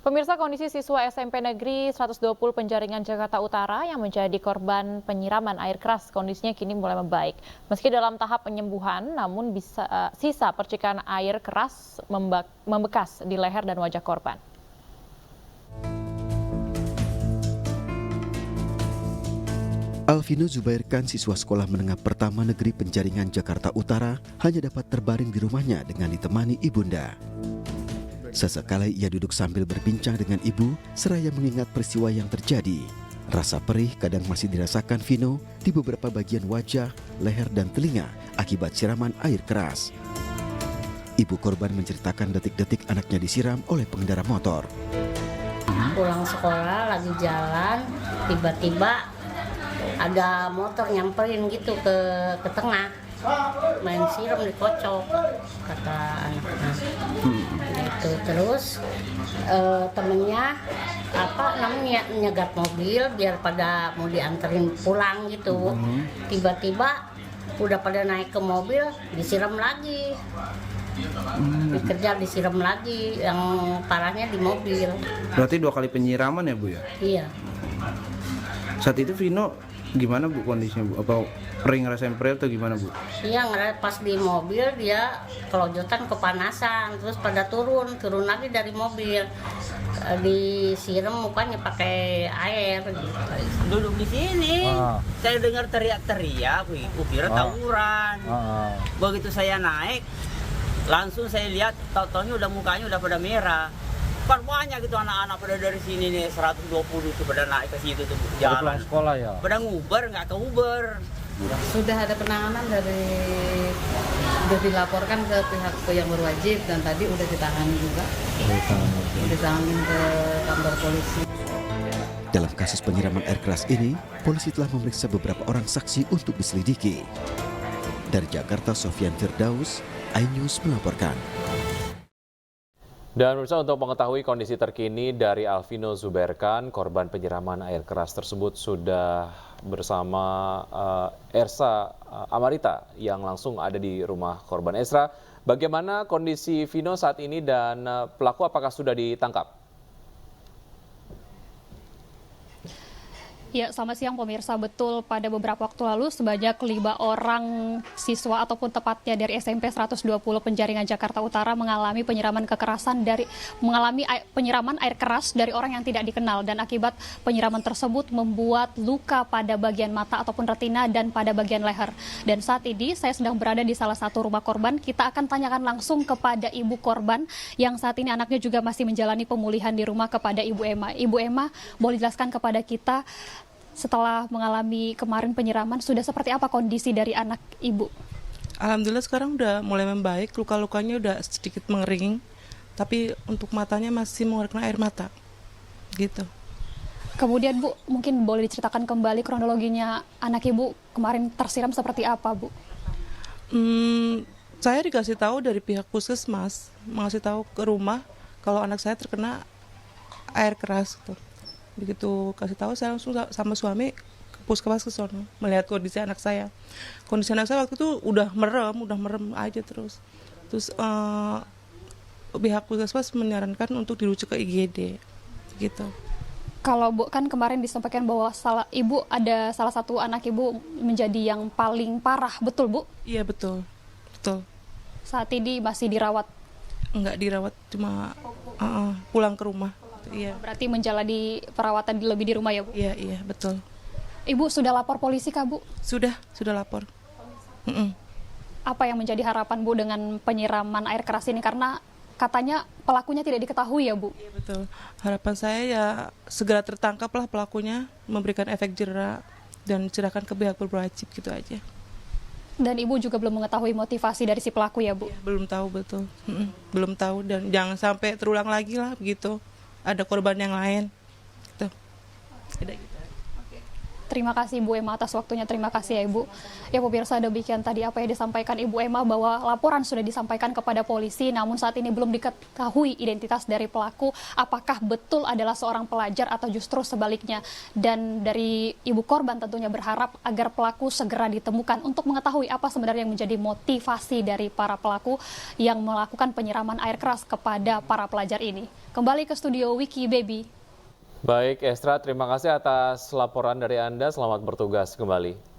Pemirsa, kondisi siswa SMP Negeri 120 Penjaringan Jakarta Utara yang menjadi korban penyiraman air keras kondisinya kini mulai membaik. Meski dalam tahap penyembuhan, namun sisa percikan air keras membekas di leher dan wajah korban. Alvino Zubairkan, siswa sekolah menengah pertama negeri Penjaringan Jakarta Utara, hanya dapat terbaring di rumahnya dengan ditemani ibunda. Sesekali ia duduk sambil berbincang dengan ibu, seraya mengingat peristiwa yang terjadi. Rasa perih kadang masih dirasakan Vino di beberapa bagian wajah, leher, dan telinga akibat siraman air keras. Ibu korban menceritakan detik-detik anaknya disiram oleh pengendara motor. Pulang sekolah lagi jalan, tiba-tiba ada motor nyamperin gitu ke tengah, main siram dikocok, kata anaknya. Gitu. Terus temennya nyegat mobil biar pada mau dianterin pulang gitu. Tiba-tiba udah pada naik ke mobil, disiram lagi. Dikejar, disiram lagi, yang parahnya di mobil. Berarti 2 kali penyiraman ya, Bu ya? Iya. Saat itu Vino gimana, Bu, kondisinya, Bu? Apa ngerasain perih atau gimana, Bu? Iya, pas di mobil dia kelojotan kepanasan, terus pada turun lagi dari mobil, disiram mukanya pakai air. Duduk di sini, saya dengar teriak-teriak, kira tawuran. Begitu saya naik, langsung saya lihat, tau-taunya mukanya udah pada merah. Kan banyak gitu anak-anak pada dari sini nih, 120 itu pada naik ke situ tuh jalan. Pulang sekolah ya? Pada nguber, nggak ke Uber. Sudah ada penanganan sudah dilaporkan ke pihak yang berwajib dan tadi udah ditahan juga. Ditahanin ke kantor polisi. Dalam kasus penyiraman air keras ini, polisi telah memeriksa beberapa orang saksi untuk diselidiki. Dari Jakarta, Sofyan Firdaus, iNews melaporkan. Dan pemirsa, untuk mengetahui kondisi terkini dari Alvino Zubairkan, korban penyiraman air keras tersebut sudah bersama Ersa Amarita yang langsung ada di rumah korban. Esra, bagaimana kondisi Vino saat ini dan pelaku apakah sudah ditangkap? Ya, selamat siang pemirsa. Betul, pada beberapa waktu lalu sebanyak 5 orang siswa ataupun tepatnya dari SMP 120 Penjaringan Jakarta Utara mengalami penyiraman air keras dari orang yang tidak dikenal, dan akibat penyiraman tersebut membuat luka pada bagian mata ataupun retina dan pada bagian leher. Dan saat ini saya sedang berada di salah satu rumah korban. Kita akan tanyakan langsung kepada ibu korban yang saat ini anaknya juga masih menjalani pemulihan di rumah, kepada Ibu Emma. Ibu Emma, boleh jelaskan kepada kita, setelah mengalami kemarin penyiraman, sudah seperti apa kondisi dari anak ibu? Alhamdulillah sekarang udah mulai membaik, luka-lukanya udah sedikit mengering, tapi untuk matanya masih mengeluarkan air mata, gitu. Kemudian Bu, mungkin boleh diceritakan kembali kronologinya anak ibu kemarin tersiram seperti apa, Bu? Saya dikasih tahu dari pihak puskesmas, mengasih tahu ke rumah kalau anak saya terkena air keras, gitu. Begitu kasih tahu, saya langsung sama suami ke puskesmas ke sono melihat kondisi anak saya. Kondisi anak saya waktu itu udah merem aja terus. Pihak puskesmas menyarankan untuk dirujuk ke IGD, gitu. Kalau Bu, kan kemarin disampaikan bahwa ada salah satu anak ibu menjadi yang paling parah, betul Bu? Iya betul. Saat ini masih dirawat? Enggak dirawat, cuma pulang ke rumah. Iya. Berarti menjalani perawatan lebih di rumah ya, Bu? Iya, betul. Ibu sudah lapor polisi kah, Bu? Sudah lapor. Apa yang menjadi harapan Bu dengan penyiraman air keras ini? Karena katanya pelakunya tidak diketahui ya, Bu? Iya, betul. Harapan saya ya segera tertangkaplah pelakunya, memberikan efek jera dan diserahkan ke pihak berwajib, gitu aja. Dan Ibu juga belum mengetahui motivasi dari si pelaku ya, Bu? Iya, belum tahu, betul. Belum tahu, dan jangan sampai terulang lagi lah begitu. Ada korban yang lain, gitu. Oke. Terima kasih Ibu Emma atas waktunya, terima kasih ya Ibu. Ya pemirsa, demikian tadi apa yang disampaikan Ibu Emma bahwa laporan sudah disampaikan kepada polisi, namun saat ini belum diketahui identitas dari pelaku, apakah betul adalah seorang pelajar atau justru sebaliknya. Dan dari ibu korban tentunya berharap agar pelaku segera ditemukan untuk mengetahui apa sebenarnya yang menjadi motivasi dari para pelaku yang melakukan penyiraman air keras kepada para pelajar ini. Kembali ke studio Wiki Baby. Baik, Estra, terima kasih atas laporan dari Anda. Selamat bertugas kembali.